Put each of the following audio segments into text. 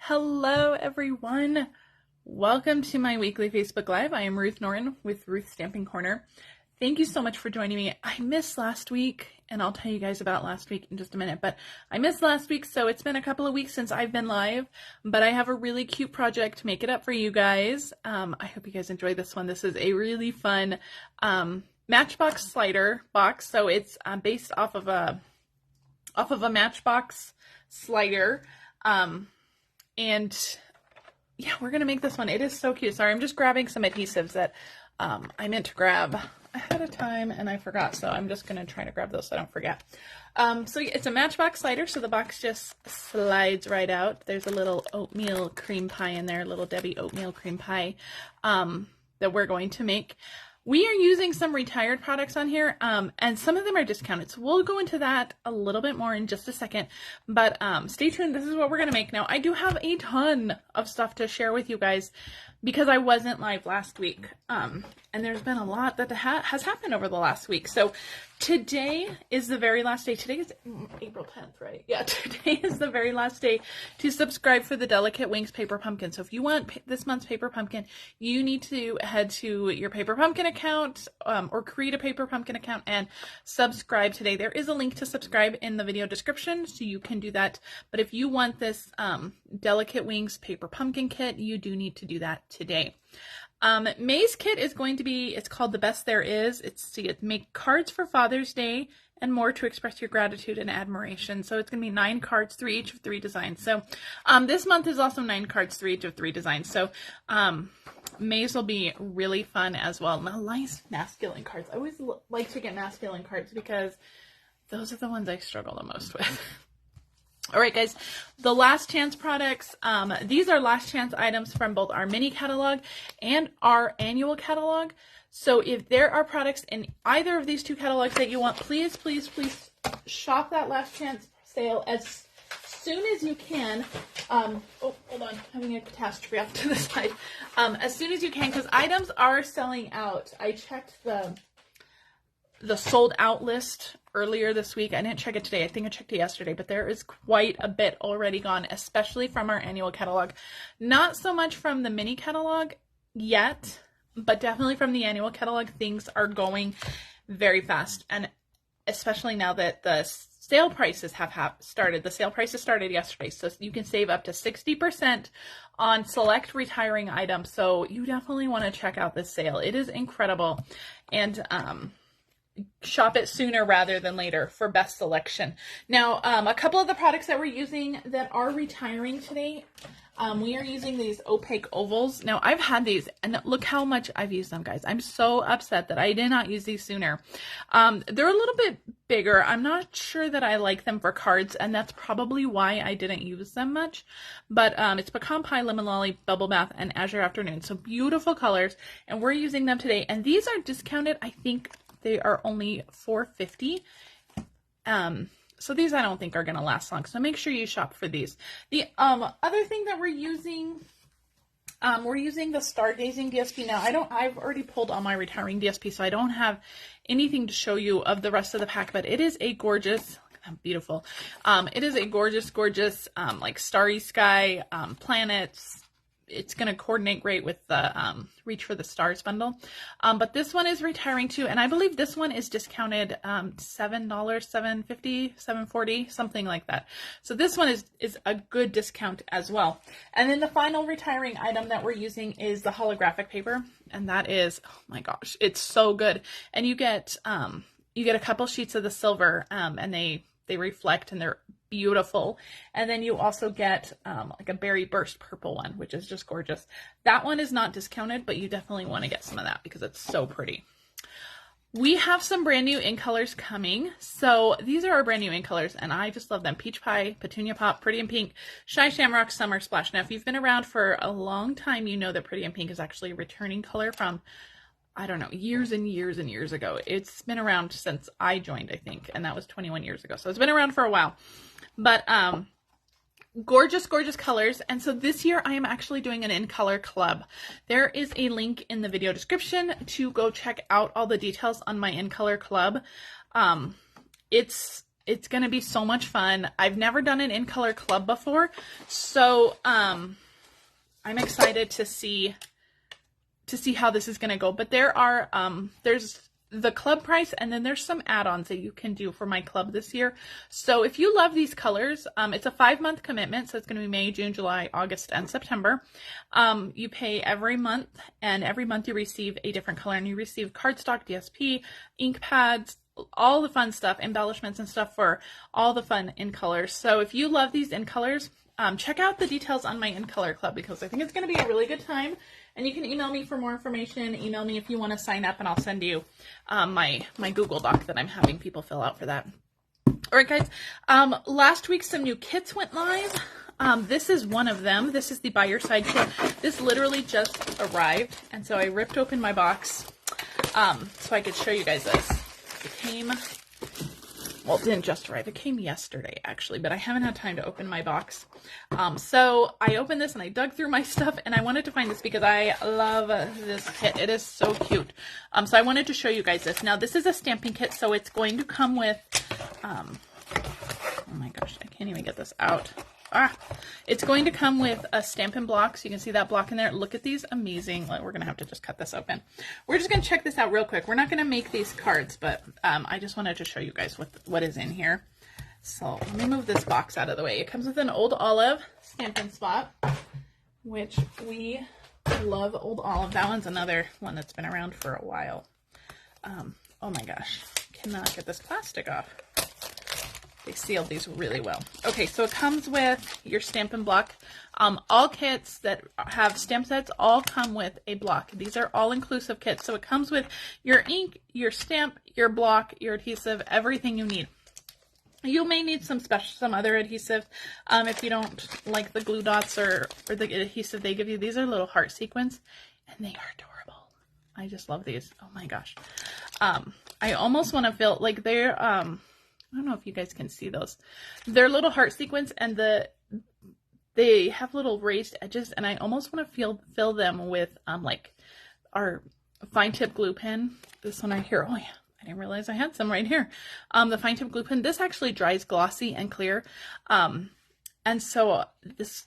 Hello everyone! Welcome to my weekly Facebook Live. I am Ruth Norton with Ruth Stamping Corner. Thank you so much for joining me. I missed last week, and I'll tell you guys about last week in just a minute, but I missed last week, so it's been a couple of weeks since I've been live, but I have a really cute project to make it up for you guys. I hope you guys enjoy this one. This is a really fun Matchbox slider box, so it's based off of a Matchbox slider. And yeah, we're going to make this one. It is so cute. Sorry, I'm just grabbing some adhesives that I meant to grab ahead of time and I forgot. So I'm just going to try to grab those so I don't forget. So it's a Matchbox slider. So the box just slides right out. There's a little oatmeal cream pie in there, little Debbie oatmeal cream pie that we're going to make. We are using some retired products on here, and some of them are discounted. So we'll go into that a little bit more in just a second, but stay tuned. This is what we're going to make. Now, I do have a ton of stuff to share with you guys because I wasn't live last week, and there's been a lot that has happened over the last week. So today is the very last day. Today is April 10th, right? Yeah, today is the very last day to subscribe for the Delicate Wings Paper Pumpkin. So if you want this month's Paper Pumpkin, you need to head to your Paper Pumpkin account or create a Paper Pumpkin account and subscribe today. There is a link to subscribe in the video description, so you can do that. But if you want this Delicate Wings Paper Pumpkin kit, you do need to do that today. May's kit is going to be, it's called The Best There Is. It's to make cards for Father's Day and more to express your gratitude and admiration. So it's going to be 9 cards, 3 each of 3 designs. So this month is also 9 cards, 3 each of 3 designs. So May's will be really fun as well. Now, nice masculine cards. I always like to get masculine cards because those are the ones I struggle the most with. All right, guys, the last chance products, these are last chance items from both our mini catalog and our annual catalog. So if there are products in either of these 2 catalogs that you want, please, please, please shop that last chance sale as soon as you can. Oh, hold on, having a catastrophe off to the side. As soon as you can, because items are selling out. I checked the sold out list earlier this week. I didn't check it today. I think I checked it yesterday, but there is quite a bit already gone, especially from our annual catalog. Not so much from the mini catalog yet, but definitely from the annual catalog. Things are going very fast, and especially now that the sale prices have started. The sale prices started yesterday, so you can save up to 60% on select retiring items. So you definitely want to check out this sale. It is incredible, and shop it sooner rather than later for best selection. Now, a couple of the products that we're using that are retiring today, we are using these opaque ovals. Now, I've had these, and look how much I've used them, guys. I'm so upset that I did not use these sooner. They're a little bit bigger. I'm not sure that I like them for cards, and that's probably why I didn't use them much. But it's Pecan Pie, Lemon Lolly, Bubble Bath, and Azure Afternoon. So beautiful colors, and we're using them today. And these are discounted. I think they are only $4.50. So these I don't think are going to last long. So make sure you shop for these. The other thing that we're using the Stargazing DSP. Now I've already pulled all my retiring DSP, so I don't have anything to show you of the rest of the pack, but it is a gorgeous, look at that, beautiful. It is a gorgeous, gorgeous, like starry sky, planets. It's going to coordinate great with the Reach for the Stars bundle. But this one is retiring too, and I believe this one is discounted $7, $7.50, $7.40, something like that. So this one is a good discount as well. And then the final retiring item that we're using is the holographic paper, and that is, oh my gosh, it's so good. And you get a couple sheets of the silver, and they reflect, and they're beautiful. And then you also get like a berry burst purple one, which is just gorgeous. That one is not discounted, but you definitely want to get some of that because it's so pretty. We have some brand new ink colors coming. So these are our brand new ink colors, and I just love them. Peach Pie, Petunia Pop, Pretty in Pink, Shy Shamrock, Summer Splash. Now, if you've been around for a long time, you know that Pretty in Pink is actually a returning color from, I don't know, years and years and years ago. It's been around since I joined, I think, and that was 21 years ago. So it's been around for a while. But gorgeous, gorgeous colors. And so this year I am actually doing an in color club. There is a link in the video description to go check out all the details on my in color club. It's It's going to be so much fun. I've never done an in color club before, so I'm excited to see how this is going to go. But there are there's the club price, and then there's some add-ons that you can do for my club this year. So if you love these colors, it's a 5-month commitment, so it's going to be May, June, July, August, and September. You pay every month, and every month you receive a different color, and you receive cardstock, DSP, ink pads, all the fun stuff, embellishments and stuff for all the fun in colors. So if you love these in colors, check out the details on my in color club, because I think it's going to be a really good time. And you can email me for more information. Email me if you want to sign up, and I'll send you my Google Doc that I'm having people fill out for that. All right, guys. Last week, some new kits went live. This is one of them. This is the By Your Side kit. This literally just arrived, and so I ripped open my box so I could show you guys this. It came, well, it didn't just arrive. It came yesterday, actually, but I haven't had time to open my box. So I opened this and I dug through my stuff, and I wanted to find this because I love this kit. It is so cute. So I wanted to show you guys this. Now, this is a stamping kit, so it's going to come with, oh my gosh, I can't even get this out. It's going to come with a Stampin' block, so you can see that block in there. Look at these amazing, we're going to have to just cut this open. We're just going to check this out real quick. We're not going to make these cards, but I just wanted to show you guys what is in here. So let me move this box out of the way. It comes with an Old Olive Stampin' spot, which we love Old Olive. That one's another one that's been around for a while. Oh my gosh, cannot get this plastic off. They sealed these really well. Okay, so it comes with your Stampin' block. All kits that have stamp sets all come with a block. These are all-inclusive kits, so it comes with your ink, your stamp, your block, your adhesive, everything you need. You may need some other adhesive if you don't like the glue dots or the adhesive they give you. These are little heart sequins, and they are adorable. I just love these. Oh my gosh. I almost want to feel like they're I don't know if you guys can see those. They're little heart sequins, and they have little raised edges, and I almost want to fill them with like our fine tip glue pen. This one right here. Oh yeah, I didn't realize I had some right here. The fine tip glue pen. This actually dries glossy and clear, and so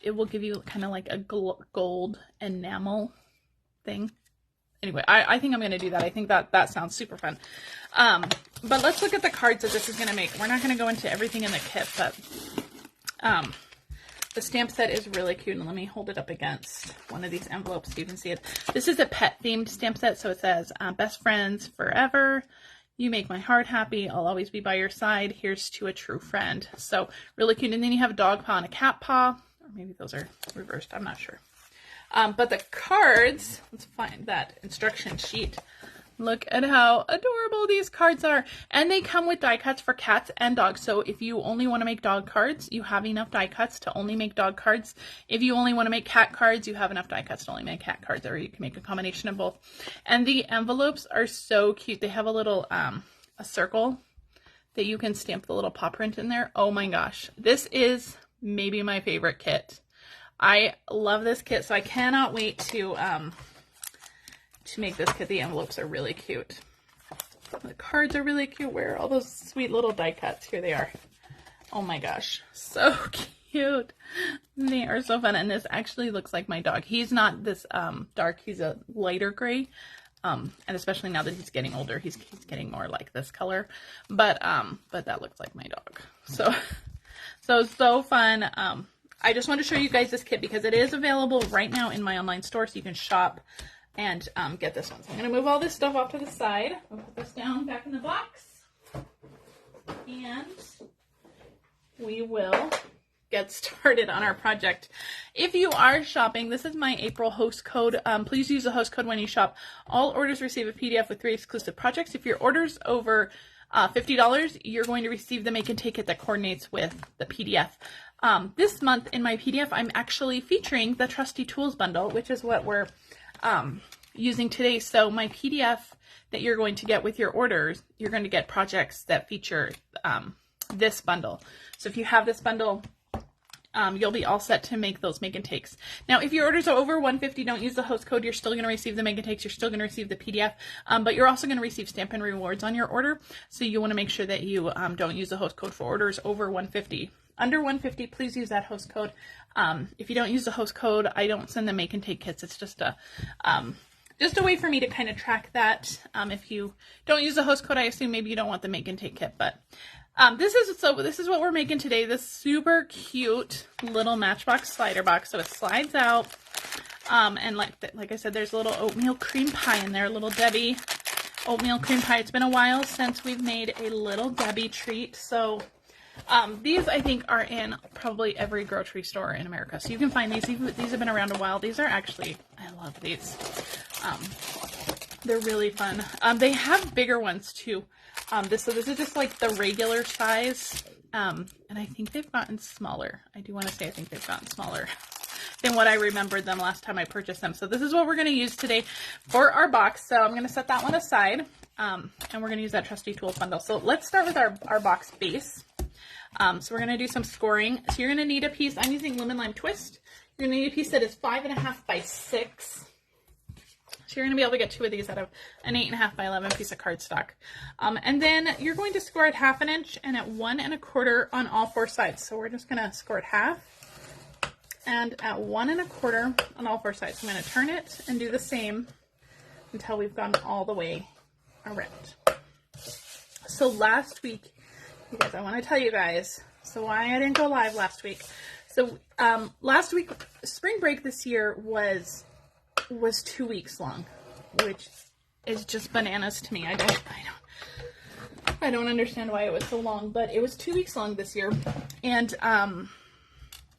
it will give you kind of like a gold enamel thing. Anyway, I think I'm going to do that. I think that sounds super fun. But let's look at the cards that this is going to make. We're not going to go into everything in the kit, but the stamp set is really cute. And let me hold it up against one of these envelopes so you can see it. This is a pet-themed stamp set, so it says, best friends forever. You make my heart happy. I'll always be by your side. Here's to a true friend. So really cute. And then you have a dog paw and a cat paw. Or maybe those are reversed. I'm not sure. But the cards, let's find that instruction sheet. Look at how adorable these cards are. And they come with die cuts for cats and dogs. So if you only want to make dog cards, you have enough die cuts to only make dog cards. If you only want to make cat cards, you have enough die cuts to only make cat cards, or you can make a combination of both. And the envelopes are so cute. They have a little, a circle that you can stamp the little paw print in there. Oh my gosh. This is maybe my favorite kit. I love this kit, so I cannot wait to make this kit. The envelopes are really cute. The cards are really cute. Where are all those sweet little die cuts? Here they are. Oh my gosh, so cute. They are so fun, and this actually looks like my dog. He's not this dark. He's a lighter gray, and especially now that he's getting older, he's getting more like this color. But that looks like my dog. So fun. I just want to show you guys this kit because it is available right now in my online store, so you can shop and get this one. So I'm going to move all this stuff off to the side. I'll put this down back in the box, and we will get started on our project. If you are shopping, this is my April host code. Please use the host code when you shop. All orders receive a PDF with 3 exclusive projects. If your order's over $50, you're going to receive the Make and Take It that coordinates with the PDF. This month in my PDF, I'm actually featuring the Trusty Tools Bundle, which is what we're using today. So my PDF that you're going to get with your orders, you're going to get projects that feature this bundle. So if you have this bundle, you'll be all set to make those make and takes. Now, if your orders are over 150, don't use the host code. You're still going to receive the make and takes. You're still going to receive the PDF, but you're also going to receive Stampin Rewards on your order. So you want to make sure that you don't use the host code for orders over 150. Under 150, please use that host code. If you don't use the host code, I don't send the make and take kits. It's just a way for me to kind of track that. If you don't use the host code, I assume maybe you don't want the make and take kit, but this is what we're making today. This super cute little Matchbox slider box. So it slides out, and like I said, there's a little oatmeal cream pie in there, little Debbie oatmeal cream pie. It's been a while since we've made a little Debbie treat, so these I think are in probably every grocery store in America, so you can find these. These have been around a while. These are actually, I love these. They're really fun. They have bigger ones too. This is just like the regular size, and I think they've gotten smaller. I do want to say I think they've gotten smaller than what I remembered them last time I purchased them. So this is what we're going to use today for our box. So I'm going to set that one aside, and we're going to use that Trusty Tools Bundle. So let's start with our box base. So we're going to do some scoring. So you're going to need a piece. I'm using Lemon Lime Twist. You're going to need a piece that is 5.5 by 6. So you're going to be able to get 2 of these out of an 8.5 by 11 piece of cardstock. And then you're going to score at 1/2 inch and at 1 1/4 on all 4 sides. So we're just going to score at 1/2 and at 1 1/4 on all 4 sides. I'm going to turn it and do the same until we've gone all the way around. So last week, you guys, I want to tell you guys, so why I didn't go live last week. So last week, spring break this year was 2 weeks long, which is just bananas to me. I don't understand why it was so long, but it was 2 weeks long this year. And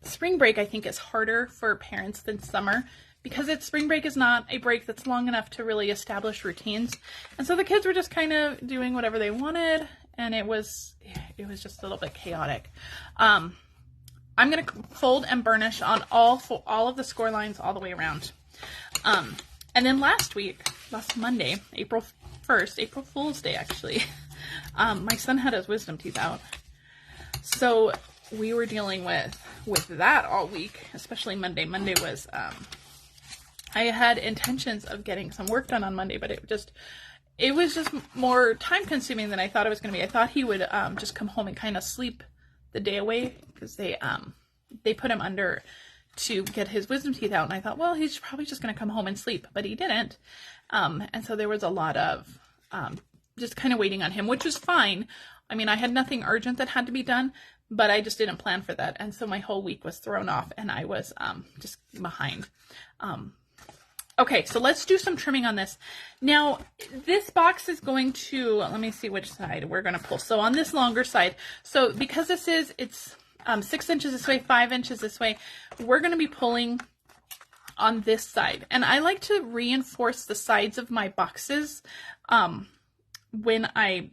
spring break, I think, is harder for parents than summer, because spring break is not a break that's long enough to really establish routines. And so the kids were just kind of doing whatever they wanted, and it was just a little bit chaotic. I'm going to fold and burnish on all of the score lines all the way around. And then last Monday, April 1st, April Fool's Day actually, my son had his wisdom teeth out. So we were dealing with that all week, especially Monday. Monday was, I had intentions of getting some work done on Monday, but it was just more time consuming than I thought it was going to be. I thought he would just come home and kind of sleep the day away, because they put him under to get his wisdom teeth out, and I thought, well, he's probably just going to come home and sleep, but he didn't. And so there was a lot of just kind of waiting on him, which was fine. I mean, I had nothing urgent that had to be done, but I just didn't plan for that, and so my whole week was thrown off, and I was just behind. Okay, so let's do some trimming on this. Now, this box is going to, let me see which side we're going to pull. So on this longer side, so because it's 6 inches this way, 5 inches this way, we're going to be pulling on this side. And I like to reinforce the sides of my boxes when I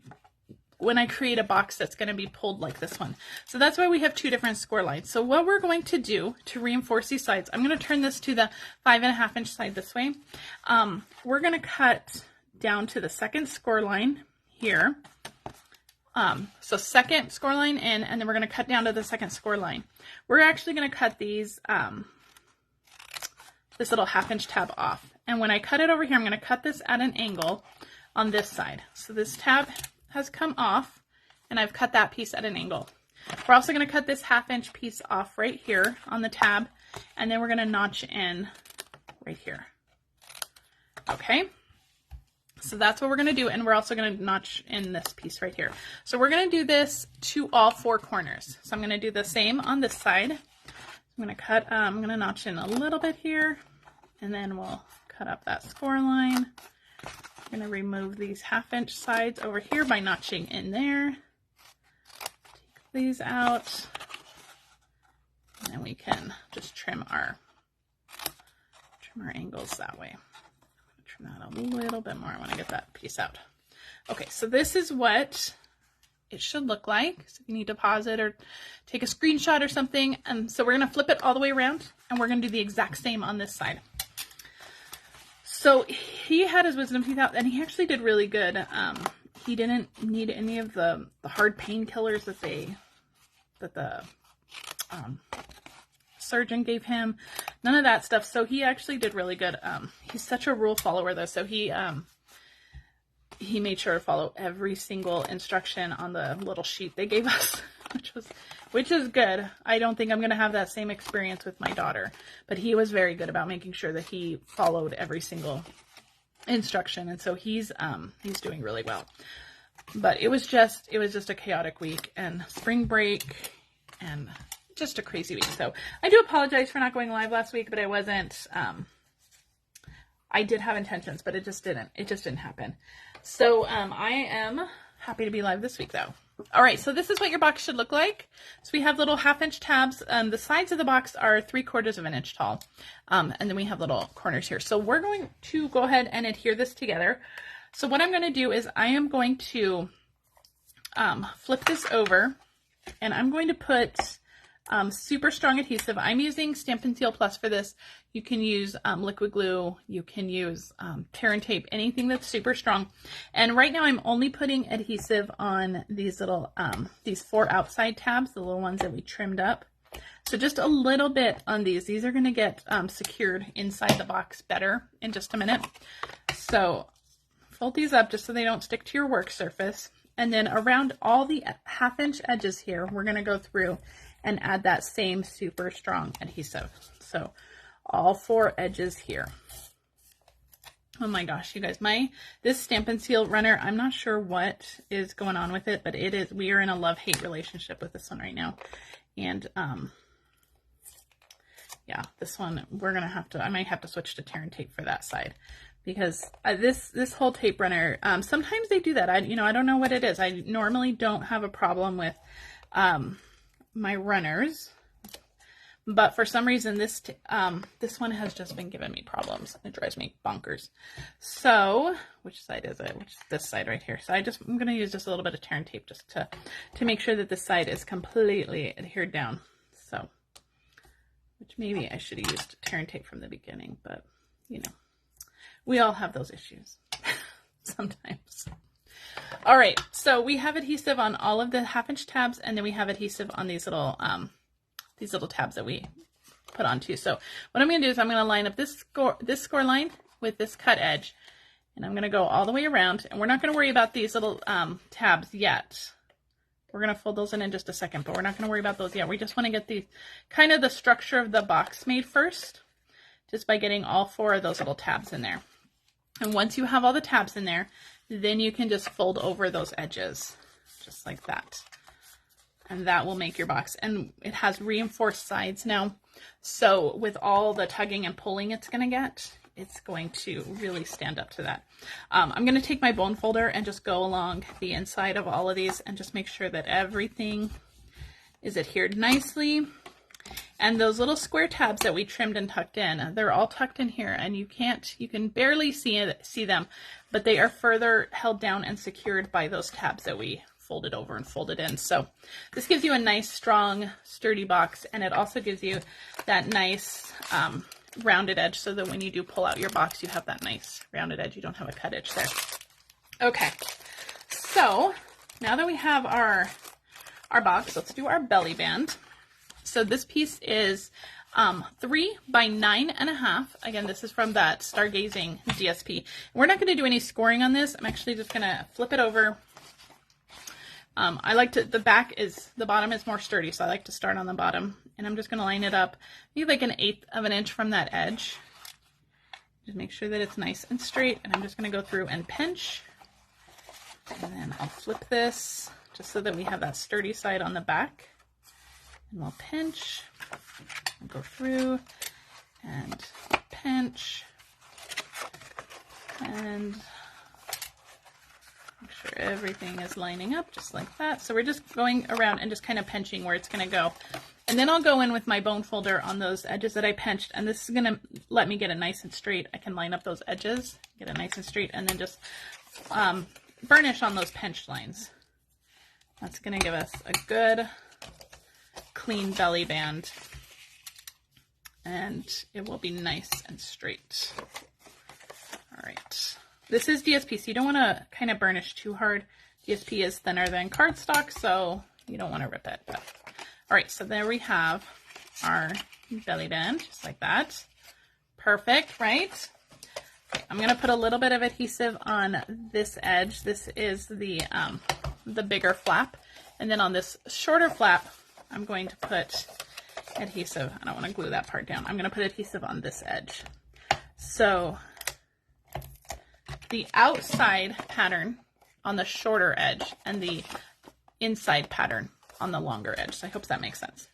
create a box that's going to be pulled like this one. So that's why we have 2 different score lines. So what we're going to do to reinforce these sides, I'm going to turn this to the 5.5 inch side this way. We're going to cut down to the second score line here. So second score line in, and then we're going to cut down to the second score line. We're actually going to cut these, this little 1/2 inch tab off. And when I cut it over here, I'm going to cut this at an angle on this side. So this tab has come off, and I've cut that piece at an angle. We're also going to cut this 1/2 inch piece off right here on the tab, and then we're going to notch in right here. Okay. So that's what we're going to do, and we're also going to notch in this piece right here. So we're going to do this to all 4 corners. So I'm going to do the same on this side. I'm going to notch in a little bit here, and then we'll cut up that score line. I'm going to remove these 1/2 inch sides over here by notching in there. Take these out, and then we can just trim our angles that way. That a little bit more. I want to get that piece out. Okay, so this is what it should look like. So if you need to pause it or take a screenshot or something. And so we're going to flip it all the way around, and we're going to do the exact same on this side. So he had his wisdom teeth out, and he actually did really good. He didn't need any of the hard painkillers that the surgeon gave him, none of that stuff. So he actually did really good. He's such a rule follower though. So he made sure to follow every single instruction on the little sheet they gave us, which is good. I don't think I'm going to have that same experience with my daughter, but he was very good about making sure that he followed every single instruction. And so he's doing really well. But it was just a chaotic week, and spring break and just a crazy week. So I do apologize for not going live last week, but I wasn't, I did have intentions, but it just didn't happen. So I am happy to be live this week though. All right, so this is what your box should look like. So we have little 1/2-inch tabs. The sides of the box are 3/4 of an inch tall. And then we have little corners here. So we're going to go ahead and adhere this together. So what I'm going to do is I am going to flip this over, and I'm going to put super strong adhesive. I'm using Stampin' Seal Plus for this. You can use liquid glue, you can use tear and tape, anything that's super strong. And right now I'm only putting adhesive on these little, these 4 outside tabs, the little ones that we trimmed up. So just a little bit on these. These are gonna get secured inside the box better in just a minute. So fold these up just so they don't stick to your work surface. And then around all the 1/2-inch edges here, we're gonna go through and add that same super strong adhesive. So all 4 edges here. Oh my gosh, you guys, this Stampin' Seal runner, I'm not sure what is going on with it, but we are in a love-hate relationship with this one right now. And yeah, this one I might have to switch to tear and tape for that side, because this whole tape runner, sometimes they do that. I don't know what it is. I normally don't have a problem with my runners, but for some reason this one has just been giving me problems. It drives me bonkers. So which side is it? Which is this side right here. So I'm going to use just a little bit of tear and tape just to make sure that this side is completely adhered down. So, which maybe I should have used tear and tape from the beginning, but we all have those issues sometimes. All right, so we have adhesive on all of the 1/2-inch tabs, and then we have adhesive on these little tabs that we put on too. So what I'm going to do is I'm going to line up this score line with this cut edge, and I'm going to go all the way around. And we're not going to worry about these little tabs yet. We're going to fold those in just a second, but we're not going to worry about those yet. We just want to get the kind of the structure of the box made first, just by getting all 4 of those little tabs in there. And once you have all the tabs in there, then you can just fold over those edges, just like that. And that will make your box. And it has reinforced sides now. So with all the tugging and pulling it's going to get, it's going to really stand up to that. I'm going to take my bone folder and just go along the inside of all of these and just make sure that everything is adhered nicely. And those little square tabs that we trimmed and tucked in, they're all tucked in here, and you can barely see them, but they are further held down and secured by those tabs that we folded over and folded in. So this gives you a nice, strong, sturdy box, and it also gives you that nice rounded edge, so that when you do pull out your box, you have that nice rounded edge. You don't have a cut edge there. Okay, so now that we have our box, let's do our belly band. So this piece is 3 by 9.5. Again, this is from that Stargazing DSP. We're not going to do any scoring on this. I'm actually just going to flip it over. I like to, the bottom is more sturdy, so I like to start on the bottom. And I'm just going to line it up maybe like 1/8 of an inch from that edge. Just make sure that it's nice and straight. And I'm just going to go through and pinch. And then I'll flip this just so that we have that sturdy side on the back. And we'll pinch, and go through, and pinch, and make sure everything is lining up just like that. So we're just going around and just kind of pinching where it's going to go. And then I'll go in with my bone folder on those edges that I pinched, and this is going to let me get it nice and straight. I can line up those edges, get it nice and straight, and then just burnish on those pinched lines. That's going to give us a good clean belly band, and it will be nice and straight. All right, this is DSP, so you don't want to kind of burnish too hard. DSP is thinner than cardstock, so you don't want to rip it. But all right, so there we have our belly band, just like that. Perfect, right? I'm going to put a little bit of adhesive on this edge. This is the bigger flap. And then on this shorter flap, I'm going to put adhesive. I don't want to glue that part down. I'm going to put adhesive on this edge. So the outside pattern on the shorter edge and the inside pattern on the longer edge. So I hope that makes sense.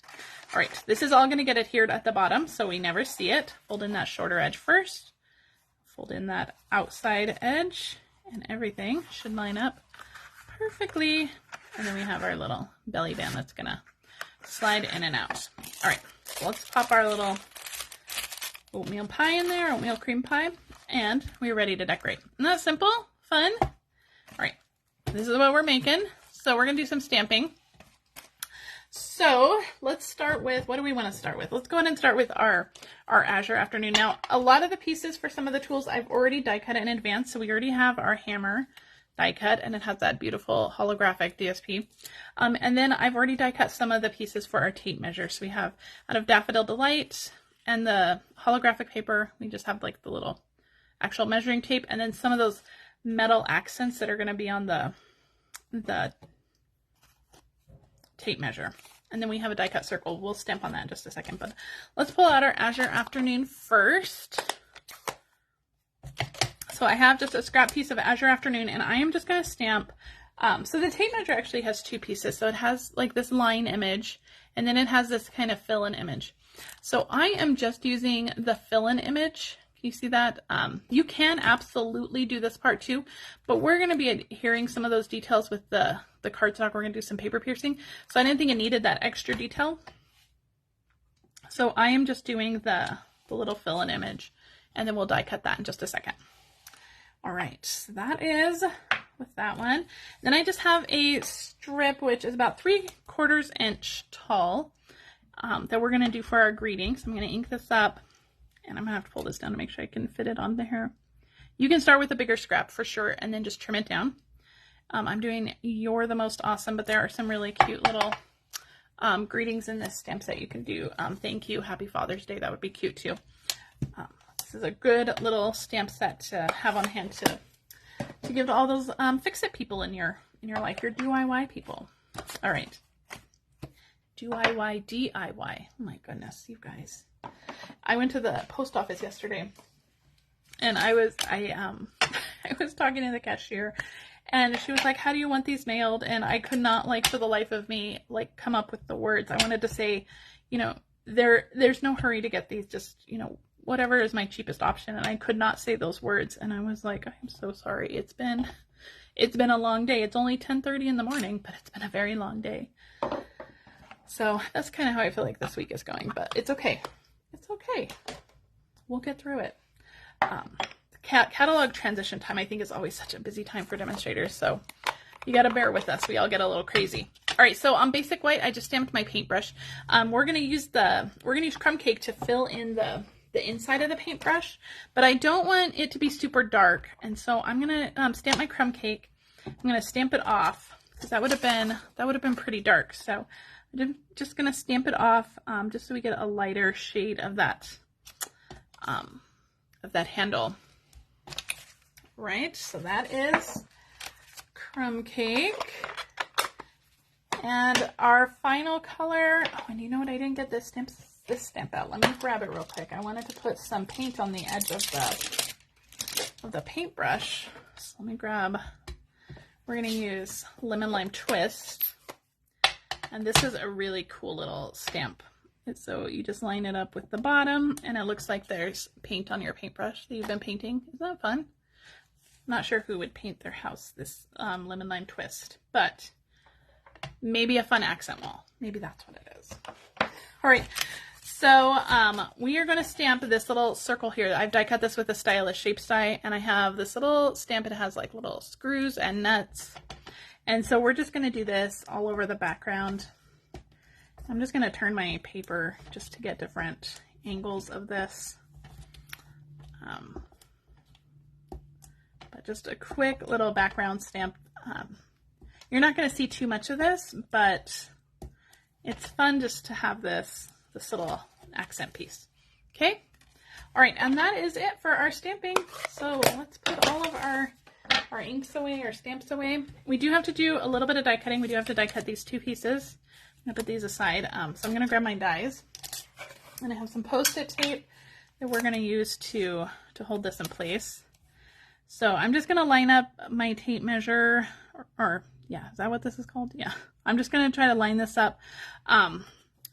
All right, this is all going to get adhered at the bottom so we never see it. Fold in that shorter edge first. Fold in that outside edge, and everything should line up perfectly. And then we have our little belly band that's going to slide in and out. All right, so let's pop our little oatmeal pie in there, oatmeal cream pie, and we're ready to decorate. Isn't that simple? Fun? All right, this is what we're making. So we're going to do some stamping. So let's start with, what do we want to start with? Let's go ahead and start with our Azure Afternoon. Now, a lot of the pieces for some of the tools I've already die cut in advance. So we already have our hammer die cut, and it has that beautiful holographic DSP. And then I've already die cut some of the pieces for our tape measure. So we have out of Daffodil Delight and the holographic paper, we just have like the little actual measuring tape, and then some of those metal accents that are going to be on the tape measure. And then we have a die cut circle. We'll stamp on that in just a second, but let's pull out our Azure Afternoon first. So I have just a scrap piece of Azure Afternoon, and I am just going to stamp. So the tape measure actually has two pieces. So it has like this line image, and then it has this kind of fill-in image. So I am just using the fill-in image. You see that? You can absolutely do this part too, but we're going to be adhering some of those details with the cardstock. We're going to do some paper piercing. So I didn't think it needed that extra detail. So I am just doing the little fill-in image, and then we'll die cut that in just a second. All right, so that is with that one. Then I just have a strip, which is about 3/4 inch tall, that we're going to do for our greeting. So I'm going to ink this up. And I'm going to have to pull this down to make sure I can fit it on there. You can start with a bigger scrap for sure, and then just trim it down. I'm doing You're the Most Awesome, but there are some really cute little greetings in this stamp set you can do. Thank you, Happy Father's Day. That would be cute too. This is a good little stamp set to have on hand to give to all those fix-it people in your life, your DIY people. All right. DIY. Oh my goodness, you guys. I went to the post office yesterday, and I was talking to the cashier, and she was like, how do you want these mailed? And I could not, like, for the life of me, like, come up with the words. I wanted to say, you know, there's no hurry to get these, just, you know, whatever is my cheapest option. And I could not say those words, and I was like, I'm so sorry. It's been a long day. It's only 10:30 in the morning, but it's been a very long day. So that's kind of how I feel like this week is going, but it's okay. It's okay. We'll get through it. Catalog transition time, I think, is always such a busy time for demonstrators, so you got to bear with us. We all get a little crazy. All right, so on basic white, I just stamped my paintbrush. We're gonna use crumb cake to fill in the inside of the paintbrush, but I don't want it to be super dark, and so I'm gonna stamp my crumb cake. I'm gonna stamp it off because that would have been pretty dark. So I'm just gonna stamp it off just so we get a lighter shade of that handle. Right, so that is crumb cake. And our final color, oh, and you know what, I didn't get this stamp out. Let me grab it real quick. I wanted to put some paint on the edge of the paintbrush. So let me grab, we're gonna use Lemon Lime Twist. And this is a really cool little stamp. So you just line it up with the bottom, and it looks like there's paint on your paintbrush that you've been painting. Isn't that fun? I'm not sure who would paint their house this Lemon Lime Twist, but maybe a fun accent wall. Maybe that's what it is. All right, so we are going to stamp this little circle here. I've die cut this with a Stylish Shapes die, and I have this little stamp. It has like little screws and nuts. And so we're just going to do this all over the background. I'm just going to turn my paper just to get different angles of this. But just a quick little background stamp. You're not going to see too much of this, but it's fun just to have this little accent piece. Okay. All right. And that is it for our stamping. So let's put all of our inks away, our stamps away. We do have to do a little bit of die cutting. We do have to die cut these 2 pieces. I'm gonna put these aside. So I'm gonna grab my dies, and I have some Post-it tape that we're gonna use to hold this in place. So I'm just gonna line up my tape measure, or yeah, is that what this is called? Yeah. I'm just gonna try to line this up.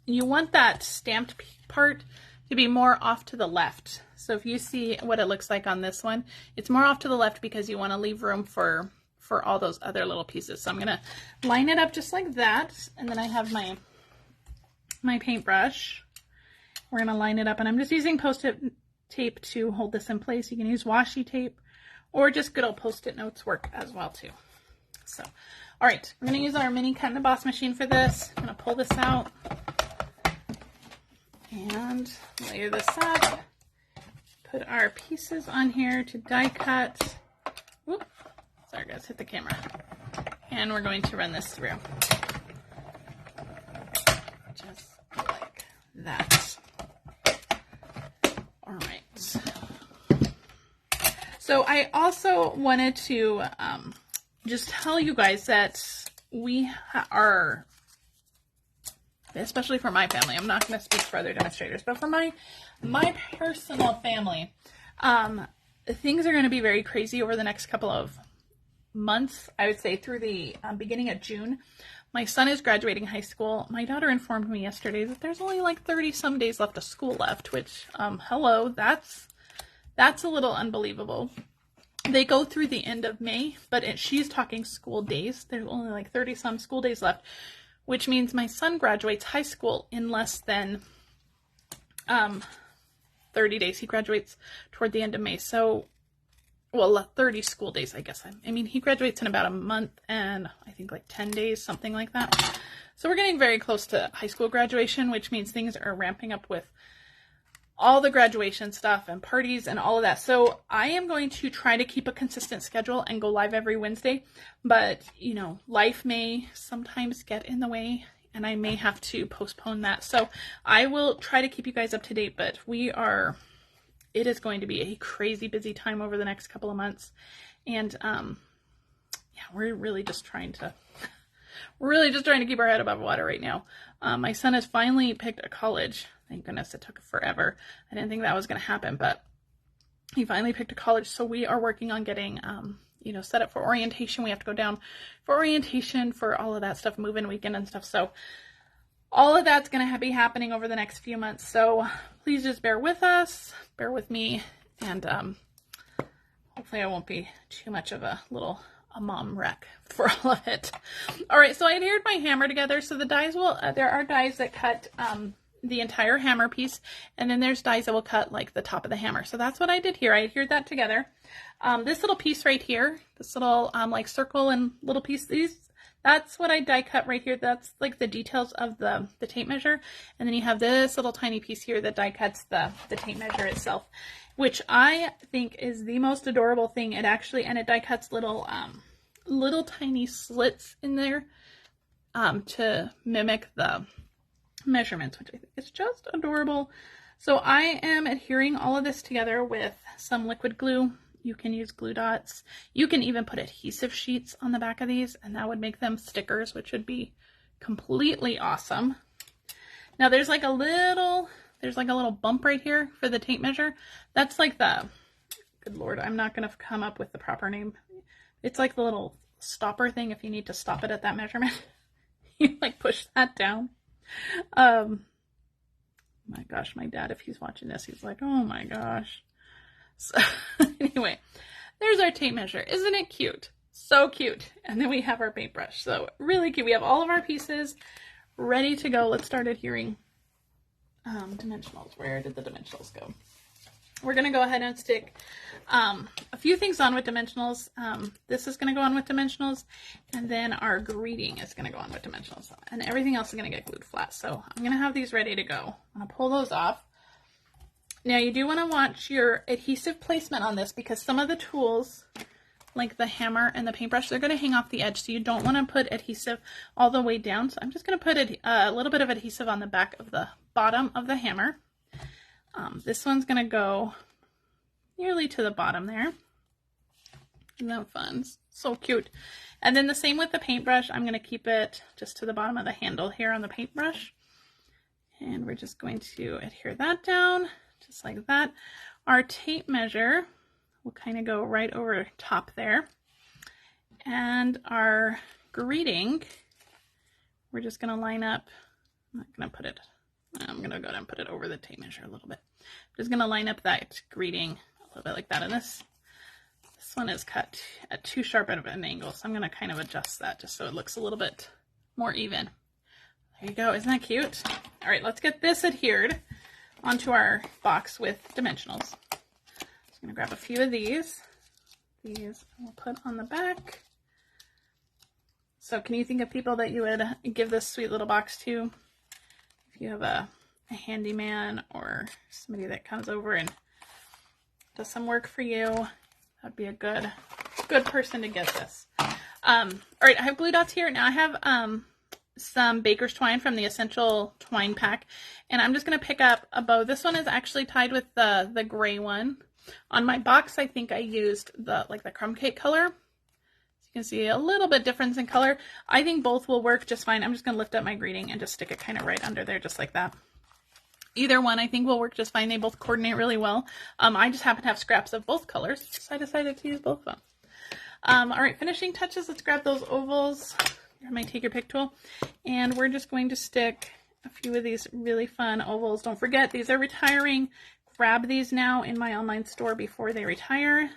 You want that stamped part to be more off to the left. So if you see what it looks like on this one, it's more off to the left because you want to leave room for all those other little pieces. So I'm going to line it up just like that. And then I have my paintbrush. We're going to line it up, and I'm just using Post-it tape to hold this in place. You can use washi tape or just good old Post-it notes work as well too. So, all right, we're going to use our mini cut and emboss machine for this. I'm going to pull this out and layer this up. Put our pieces on here to die cut. Whoop. Sorry guys, hit the camera. And we're going to run this through. Just like that. All right. So I also wanted to just tell you guys that we are, especially for my family, I'm not going to speak for other demonstrators, but for my personal family, things are going to be very crazy over the next couple of months. I would say through the beginning of June. My son is graduating high school. My daughter informed me yesterday that there's only like 30 some days left of school left, which, hello, that's a little unbelievable. They go through the end of May, but she's talking school days. There's only like 30 some school days left, which means my son graduates high school in less than 30 days. He graduates toward the end of May. So, well, 30 school days, I guess. I mean, he graduates in about a month and I think like 10 days, something like that. So we're getting very close to high school graduation, which means things are ramping up with all the graduation stuff and parties and all of that. So I am going to try to keep a consistent schedule and go live every Wednesday, but you know, life may sometimes get in the way and I may have to postpone that. So I will try to keep you guys up to date, but it is going to be a crazy busy time over the next couple of months. And yeah, we're really just trying to keep our head above water right now. My son has finally picked a college. Thank goodness, it took forever. I didn't think that was going to happen, but he finally picked a college. So we are working on getting, set up for orientation. We have to go down for orientation for all of that stuff, move-in weekend and stuff. So all of that's going to be happening over the next few months. So please just bear with us, bear with me, and hopefully I won't be too much of a mom wreck for all of it. All right, so I adhered my hammer together. So the dies there are dies that cut the entire hammer piece, and then there's dies that will cut like the top of the hammer. So that's what I did here. I adhered that together. This little piece right here, this little like circle and little piece, that's what I die cut right here. That's like the details of the tape measure. And then you have this little tiny piece here that die cuts the tape measure itself, which I think is the most adorable thing. It die cuts little tiny slits in there to mimic the measurements, which I think is just adorable. So I am adhering all of this together with some liquid glue. You can use glue dots. You can even put adhesive sheets on the back of these, and that would make them stickers, which would be completely awesome. Now there's like a little bump right here for the tape measure. That's like good Lord, I'm not going to come up with the proper name. It's like the little stopper thing if you need to stop it at that measurement. You like push that down. My gosh, my dad, if he's watching this, he's like, oh my gosh. So anyway, there's our tape measure. Isn't it cute? So cute. And then we have our paintbrush. So really cute. We have all of our pieces ready to go. Let's start adhering. Dimensionals. Where did the dimensionals go? We're going to go ahead and stick a few things on with dimensionals. This is going to go on with dimensionals, and then our greeting is going to go on with dimensionals, and everything else is going to get glued flat. So I'm going to have these ready to go. I'm going to pull those off. Now you do want to watch your adhesive placement on this, because some of the tools, like the hammer and the paintbrush, they're going to hang off the edge. So you don't want to put adhesive all the way down. So I'm just going to put a little bit of adhesive on the back of the bottom of the hammer. This one's gonna go nearly to the bottom there. Isn't that fun? So cute. And then the same with the paintbrush. I'm gonna keep it just to the bottom of the handle here on the paintbrush. And we're just going to adhere that down, just like that. Our tape measure will kind of go right over top there. And our greeting, we're just gonna line up, I'm not gonna put it, I'm gonna go ahead and put it over the tape measure a little bit. I'm just gonna line up that greeting a little bit like that. And this one is cut at too sharp of an angle, so I'm gonna kind of adjust that just so it looks a little bit more even. There you go, isn't that cute? All right, let's get this adhered onto our box with dimensionals. I'm gonna grab a few of these. These we'll put on the back. So can you think of people that you would give this sweet little box to? If you have a handyman or somebody that comes over and does some work for you, that'd be a good person to get this. All right, I have glue dots here. Now I have some baker's twine from the Essential Twine Pack, and I'm just going to pick up a bow. This one is actually tied with the gray one. On my box, I think I used the crumb cake color. You can see a little bit difference in color. I think both will work just fine. I'm just going to lift up my greeting and just stick it kind of right under there, just like that. Either one I think will work just fine. They both coordinate really well. I just happen to have scraps of both colors, so I decided to use both of them. All right, finishing touches. Let's grab those ovals. Here's my take your pick tool. And we're just going to stick a few of these really fun ovals. Don't forget, these are retiring. Grab these now in my online store before they retire.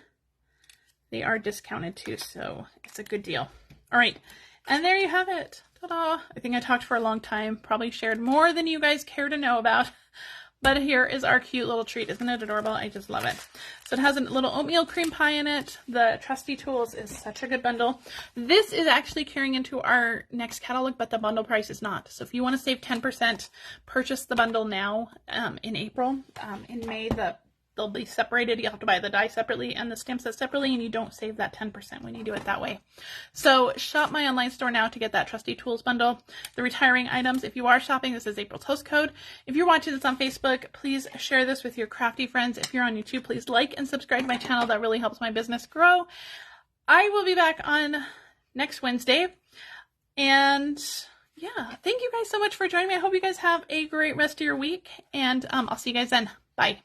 They are discounted too, so it's a good deal. All right, and there you have it. Ta-da! I think I talked for a long time, probably shared more than you guys care to know about. But here is our cute little treat. Isn't it adorable? I just love it. So it has a little oatmeal cream pie in it. The Trusty Tools is such a good bundle. This is actually carrying into our next catalog, but the bundle price is not. So if you want to save 10%, purchase the bundle now in April. In May, they'll be separated. You have to buy the die separately and the stamp set separately, and you don't save that 10% when you do it that way. So shop my online store now to get that Trusty Tools bundle. The retiring items, if you are shopping, this is April's host code. If you're watching this on Facebook, please share this with your crafty friends. If you're on YouTube, please like and subscribe to my channel. That really helps my business grow. I will be back on next Wednesday. And yeah, thank you guys so much for joining me. I hope you guys have a great rest of your week, and I'll see you guys then. Bye.